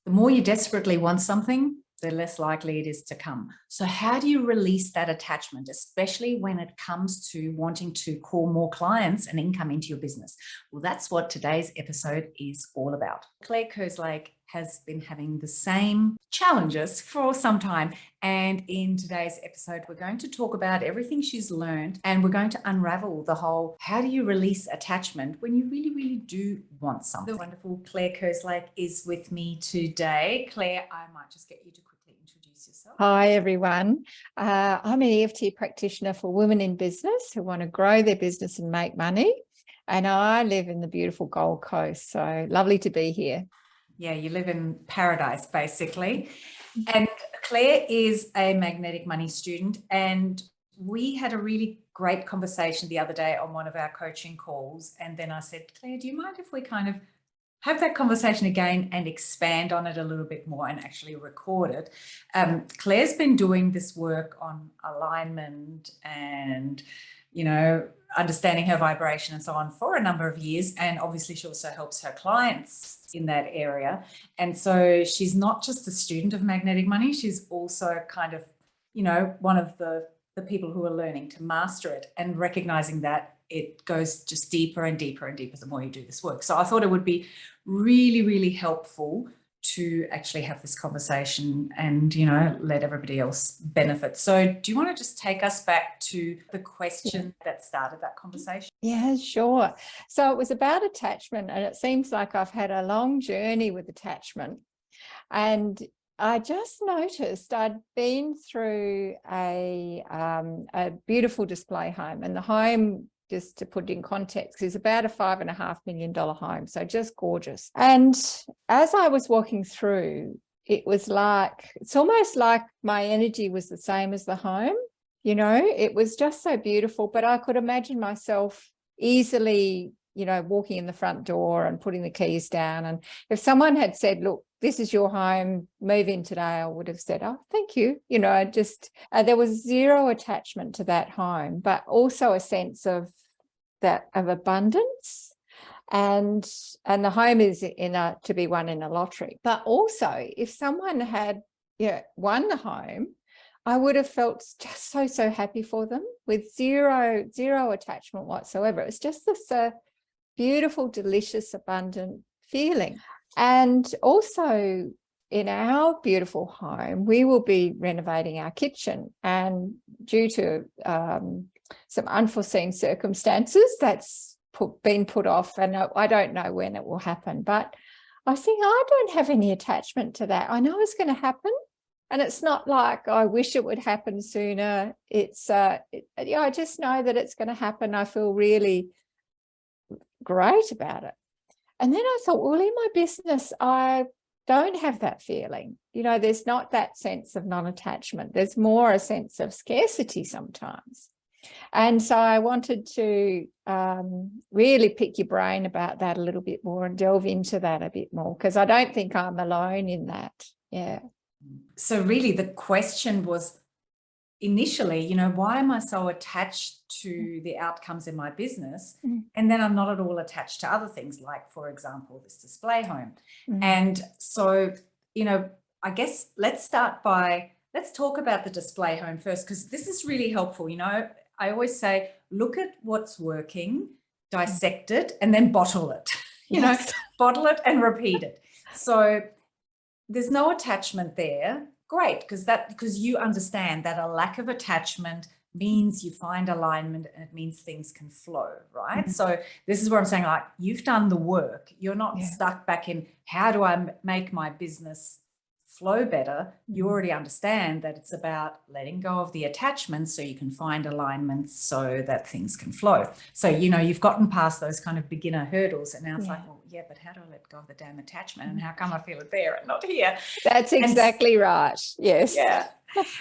The more you desperately want something, the less likely it is to come. So how do you release that attachment, especially when it comes to wanting to call more clients and income into your business? Well, that's what today's episode is all about. Claire Kerslake has been having the same challenges for some time. And in today's episode, we're going to talk about everything she's learned, and we're going to unravel the whole, how do you release attachment when you really, really do want something? The wonderful Claire Kerslake is with me today. Claire, I might just get you to quickly introduce yourself. Hi, everyone. I'm an EFT practitioner for women in business who want to grow their business and make money. And I live in the beautiful Gold Coast. So lovely to be here. Yeah, you live in paradise, basically. And Claire is a magnetic money student. And we had a really great conversation the other day on one of our coaching calls. And then I said, Claire, do you mind if we kind of have that conversation again and expand on it a little bit more and actually record it? Claire's been doing this work on alignment and, understanding her vibration and so on for a number of years. And obviously she also helps her clients in that area. And so she's not just a student of magnetic money, she's also kind of, one of the people who are learning to master it and recognizing that it goes just deeper and deeper and deeper the more you do this work. So I thought it would be really, really helpful to actually have this conversation and, let everybody else benefit. So do you want to just take us back to the question that started that conversation? Yeah, sure. So it was about attachment, and it seems like I've had a long journey with attachment. And I just noticed I'd been through a beautiful display home, and the home, just to put it in context, is about a $5.5 million home. So just gorgeous. And as I was walking through, it's almost like my energy was the same as the home. It was just so beautiful, but I could imagine myself easily, walking in the front door and putting the keys down. And if someone had said, look, this is your home, move in today, I would have said, oh, thank you. There was zero attachment to that home, but also a sense of abundance. And the home is to be won in a lottery. But also, if someone had won the home, I would have felt just so happy for them, with zero attachment whatsoever. It was just this beautiful, delicious, abundant feeling. And also, in our beautiful home, we will be renovating our kitchen, and due to some unforeseen circumstances, that's been put off, and I don't know when it will happen. But I think I don't have any attachment to that. I know it's going to happen, and it's not like I wish it would happen sooner. It's I just know that it's going to happen. I feel really great about it. And then I thought, well, in my business, I don't have that feeling. There's not that sense of non-attachment. There's more a sense of scarcity sometimes. And so I wanted to really pick your brain about that a little bit more and delve into that a bit more, because I don't think I'm alone in that. Yeah. So really the question was initially, why am I so attached to the outcomes in my business? And then I'm not at all attached to other things, like, for example, this display home. And so, I guess let's talk about the display home first, because this is really helpful. I always say, look at what's working, dissect it, and then bottle it, bottle it and repeat it. So there's no attachment there. Great, because you understand that a lack of attachment means you find alignment, and it means things can flow, right? So this is where I'm saying, like, you've done the work. You're not stuck back in, how do I make my business flow better? You already understand that it's about letting go of the attachment so you can find alignment so that things can flow. So, you've gotten past those kind of beginner hurdles, and now it's like, well, yeah, but how do I let go of the damn attachment, and how come I feel it there and not here? That's exactly right. Yes. Yeah.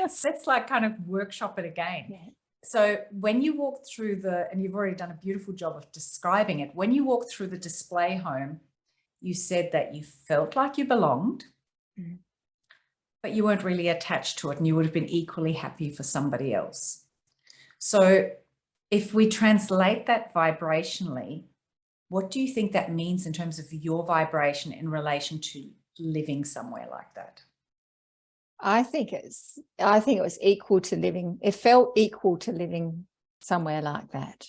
So let's kind of workshop it again. Yeah. So when you walk through and you've already done a beautiful job of describing it, when you walk through the display home, you said that you felt like you belonged, but you weren't really attached to it, and you would have been equally happy for somebody else. So if we translate that vibrationally, what do you think that means in terms of your vibration in relation to living somewhere like that? I think it was equal to living. It felt equal to living somewhere like that.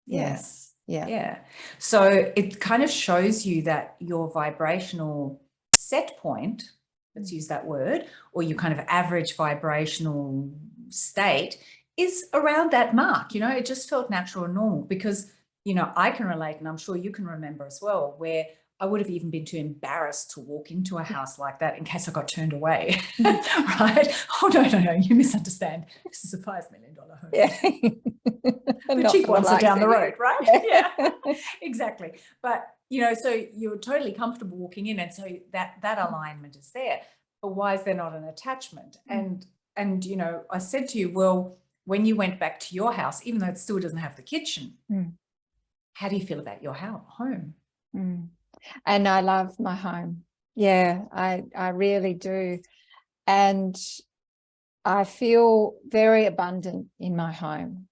Yes. Yeah. So it kind of shows you that your vibrational set point, let's use that word, or your kind of average vibrational state is around that mark. It just felt natural and normal because, I can relate, and I'm sure you can remember as well, where I would have even been too embarrassed to walk into a house like that in case I got turned away, right? Oh, no, you misunderstand. This is a $5 million home. Yeah. The cheap ones are down the road, right? Yeah. Exactly. But, so you're totally comfortable walking in, and so that alignment is there. But why is there not an attachment? And I said to you, well, when you went back to your house, even though it still doesn't have the kitchen, how do you feel about your home? And I love my home. Yeah, I really do. And I feel very abundant in my home.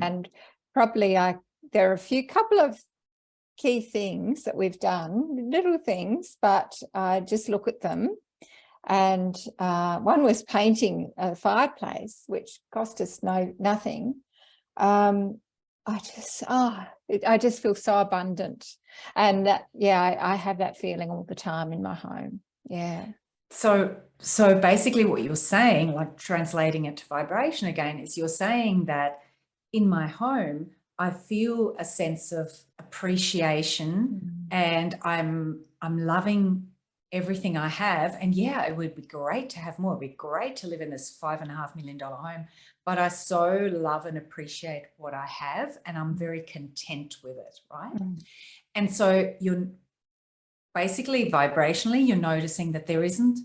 And probably there are a couple of key things that we've done, little things, but I just look at them. And one was painting a fireplace, which cost us nothing. I just feel so abundant, and that, I have that feeling all the time in my home. Yeah. So basically what you're saying, like translating it to vibration again, is you're saying that in my home, I feel a sense of appreciation and I'm loving everything I have. And yeah, it would be great to have more. It'd be great to live in this $5.5 million home, but I so love and appreciate what I have, and I'm very content with it, right? And so you're basically vibrationally, you're noticing that there isn't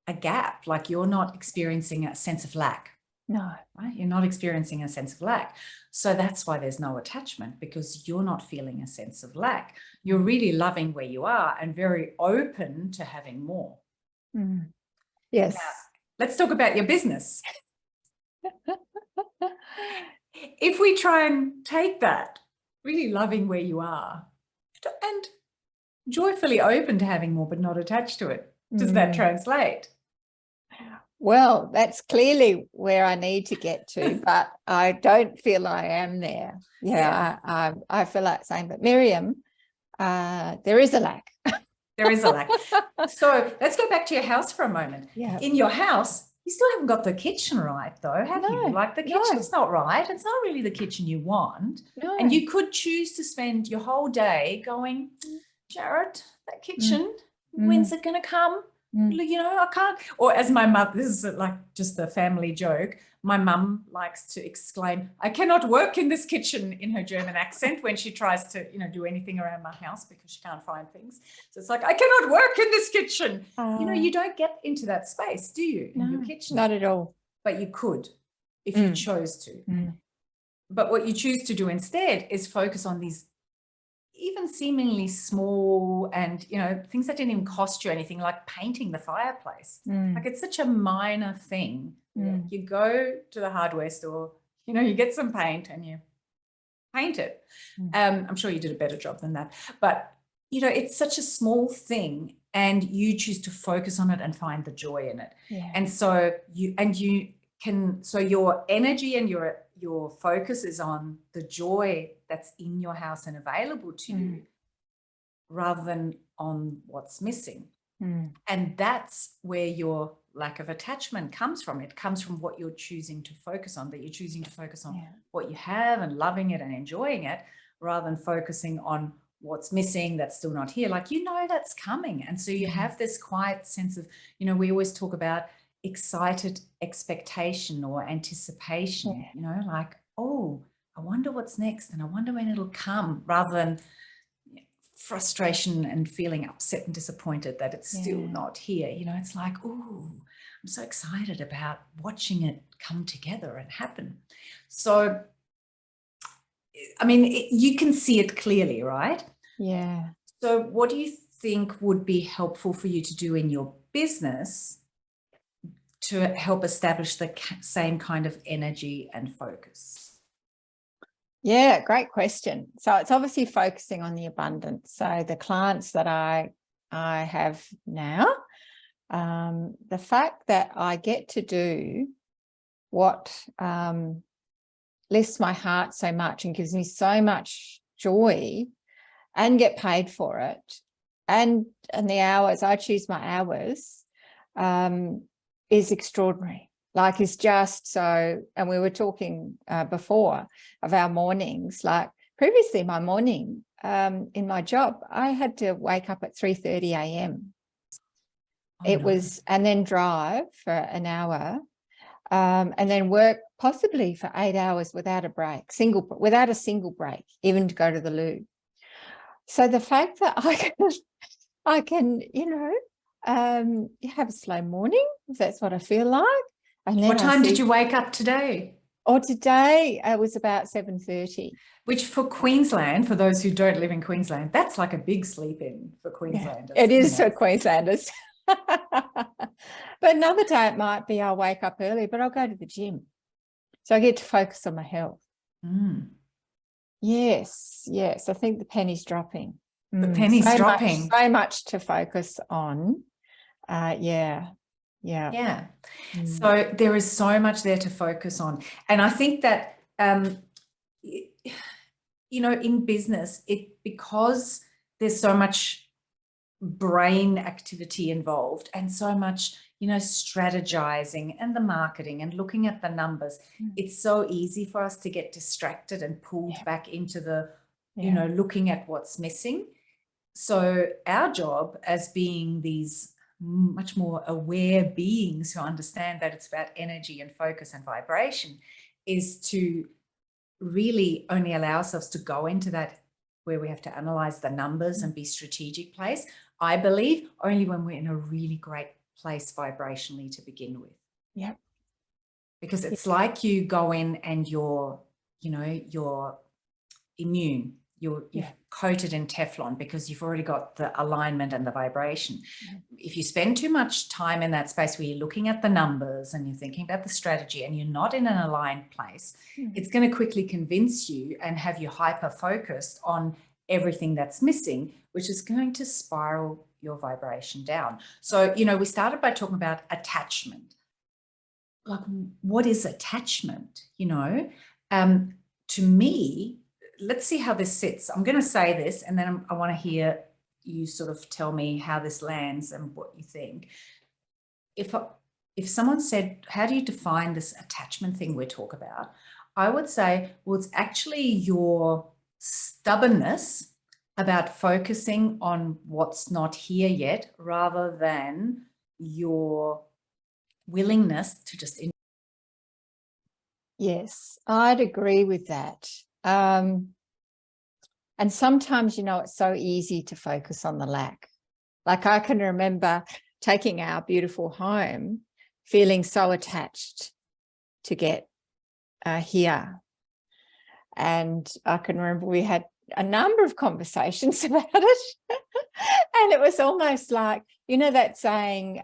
a gap, like you're not experiencing a sense of lack. No. Right? You're not experiencing a sense of lack. So that's why there's no attachment, because you're not feeling a sense of lack. You're really loving where you are and very open to having more. Yes. Now, let's talk about your business. If we try and take that, really loving where you are and joyfully open to having more, but not attached to it, does that translate? Well, that's clearly where I need to get to, but I don't feel I am there. I feel like saying, but Miriam, there is a lack. There is a lack. So let's go back to your house for a moment. Yeah. In your house, you still haven't got the kitchen right, though, have you? Like the kitchen's not right. It's not really the kitchen you want. No. And you could choose to spend your whole day going, Jared, that kitchen, when's it going to come? I can't. Or as my mum, this is like just a family joke, my mum likes to exclaim, I cannot work in this kitchen, in her German accent when she tries to, do anything around my house because she can't find things. So it's like, I cannot work in this kitchen. You don't get into that space, do you, in your kitchen? Not at all. But you could if you chose to. But what you choose to do instead is focus on these even seemingly small and, things that didn't even cost you anything, like painting the fireplace. Like it's such a minor thing. You go to the hardware store, you get some paint and you paint it. I'm sure you did a better job than that. But, it's such a small thing and you choose to focus on it and find the joy in it. Yeah. And so your energy and your focus is on the joy that's in your house and available to you rather than on what's missing. And that's where your lack of attachment comes from. It comes from what you're choosing to focus on, that you're choosing to focus on what you have and loving it and enjoying it rather than focusing on what's missing, that's still not here. Like, that's coming. And so you have this quiet sense of, we always talk about excited expectation or anticipation, like, oh, I wonder what's next and I wonder when it'll come, rather than frustration and feeling upset and disappointed that it's still not here. It's like, oh, I'm so excited about watching it come together and happen. So, I mean, you can see it clearly, right? Yeah. So what do you think would be helpful for you to do in your business to help establish the same kind of energy and focus? Yeah, great question. So it's obviously focusing on the abundance. So the clients that I have now, The fact that I get to do what lifts my heart so much and gives me so much joy and get paid for it, and the hours, I choose my hours, is extraordinary. Like, it's just so, and we were talking before of our mornings, like previously my morning in my job, I had to wake up at 3:30 a.m. It was, and then drive for an hour, and then work possibly for 8 hours without a break, without a single break, even to go to the loo. So the fact that I can, you know, have a slow morning, if that's what I feel like. And then what time did you wake up today? Or today it was about 7:30. Which for Queensland, for those who don't live in Queensland, that's like a big sleep in for Queenslanders. Yeah, it is for Queenslanders. But another day it might be I'll wake up early, but I'll go to the gym. So I get to focus on my health. Yes, yes. I think the penny's dropping. The penny's dropping. So much to focus on. Yeah. So there is so much there to focus on. And I think that, you know, in business, because there's so much brain activity involved and so much, you know, strategizing and the marketing and looking at the numbers, it's so easy for us to get distracted and pulled back into the, you know, looking at what's missing. So our job as being these much more aware beings who understand that it's about energy and focus and vibration is to really only allow ourselves to go into that where we have to analyze the numbers and be strategic place, I believe, only when we're in a really great place vibrationally to begin with. Yeah. Because it's like you go in and you're, you know, you're immune. You've coated in Teflon because you've already got the alignment and the vibration. If you spend too much time in that space where you're looking at the numbers and you're thinking about the strategy and you're not in an aligned place, it's going to quickly convince you and have you hyper-focused on everything that's missing, which is going to spiral your vibration down. So, you know, we started by talking about attachment. Like, what is attachment? You know, to me, let's see how this sits. I'm going to say this and then I want to hear you sort of tell me how this lands and what you think. If someone said, how do you define this attachment thing we talk about? I would say, well, it's actually your stubbornness about focusing on what's not here yet rather than your willingness to just... Yes, I'd agree with that. And sometimes, you know, it's so easy to focus on the lack. Like, I can remember taking our beautiful home, feeling so attached to get here. And I can remember we had a number of conversations about it. And it was almost like, you know, that saying,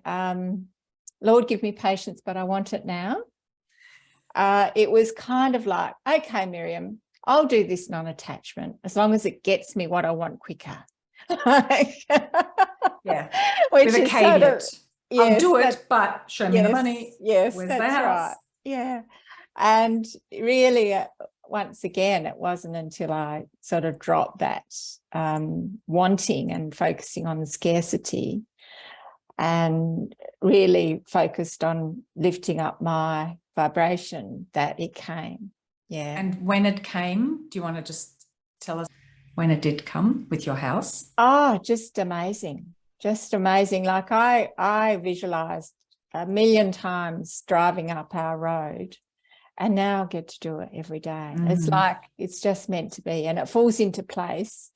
Lord, give me patience, but I want it now. It was kind of like, okay, Miriam, I'll do this non-attachment as long as it gets me what I want quicker. Yeah, which with a is caveat. Sort of, yes, I'll do it, but show me the money. Yes, where's that's the house? right. Yeah. And really, once again, it wasn't until I sort of dropped that wanting and focusing on the scarcity and really focused on lifting up my vibration that it came. Yeah. And when it came, do you want to just tell us when it did come with your house? Oh, just amazing. Just amazing. Like, I visualized a million times driving up our road, and now I get to do it every day. It's like, it's just meant to be, and it falls into place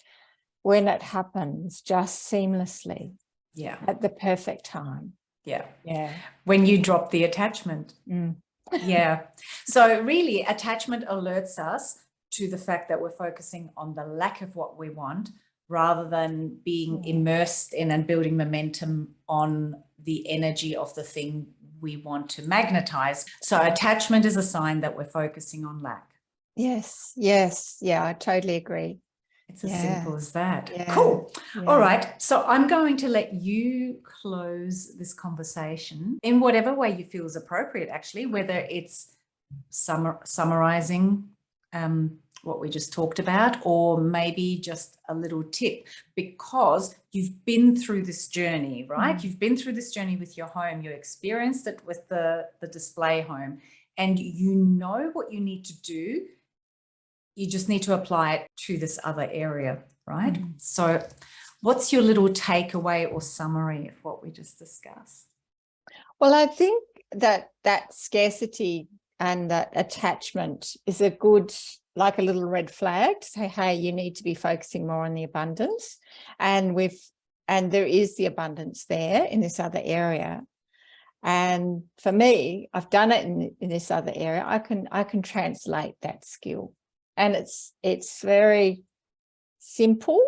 when it happens just seamlessly. Yeah. At the perfect time. Yeah. Yeah. When you drop the attachment. Yeah. So really, attachment alerts us to the fact that we're focusing on the lack of what we want rather than being immersed in and building momentum on the energy of the thing we want to magnetize. So attachment is a sign that we're focusing on lack. Yes. Yes. Yeah, I totally agree. It's as simple as that. Yeah. Cool. Yeah. All right. So I'm going to let you close this conversation in whatever way you feel is appropriate, actually, whether it's summarizing what we just talked about, or maybe just a little tip, because you've been through this journey, right? You've been through this journey with your home. You experienced it with the display home, and you know what you need to do. You just need to apply it to this other area, right? So what's your little takeaway or summary of what we just discussed? Well, I think that scarcity and that attachment is a good, like a little red flag to say, hey, you need to be focusing more on the abundance. And there is the abundance there in this other area. And for me, I've done it in this other area. I can translate that skill. And it's very simple,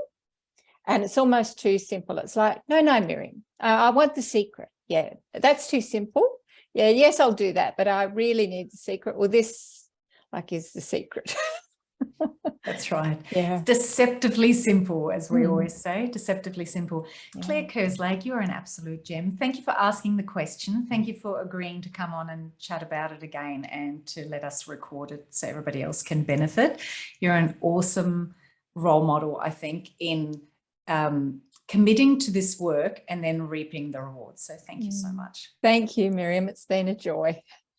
and it's almost too simple. It's like, no, Miriam, I want the secret. Yeah, that's too simple. Yeah, yes, I'll do that, but I really need the secret. Well, this is the secret. That's right. Yeah. Deceptively simple, as we always say, deceptively simple. Yeah. Claire Kerslake, you're an absolute gem. Thank you for asking the question. Thank you for agreeing to come on and chat about it again and to let us record it so everybody else can benefit. You're an awesome role model, I think, in committing to this work and then reaping the rewards. So thank you so much. Thank you, Miriam. It's been a joy.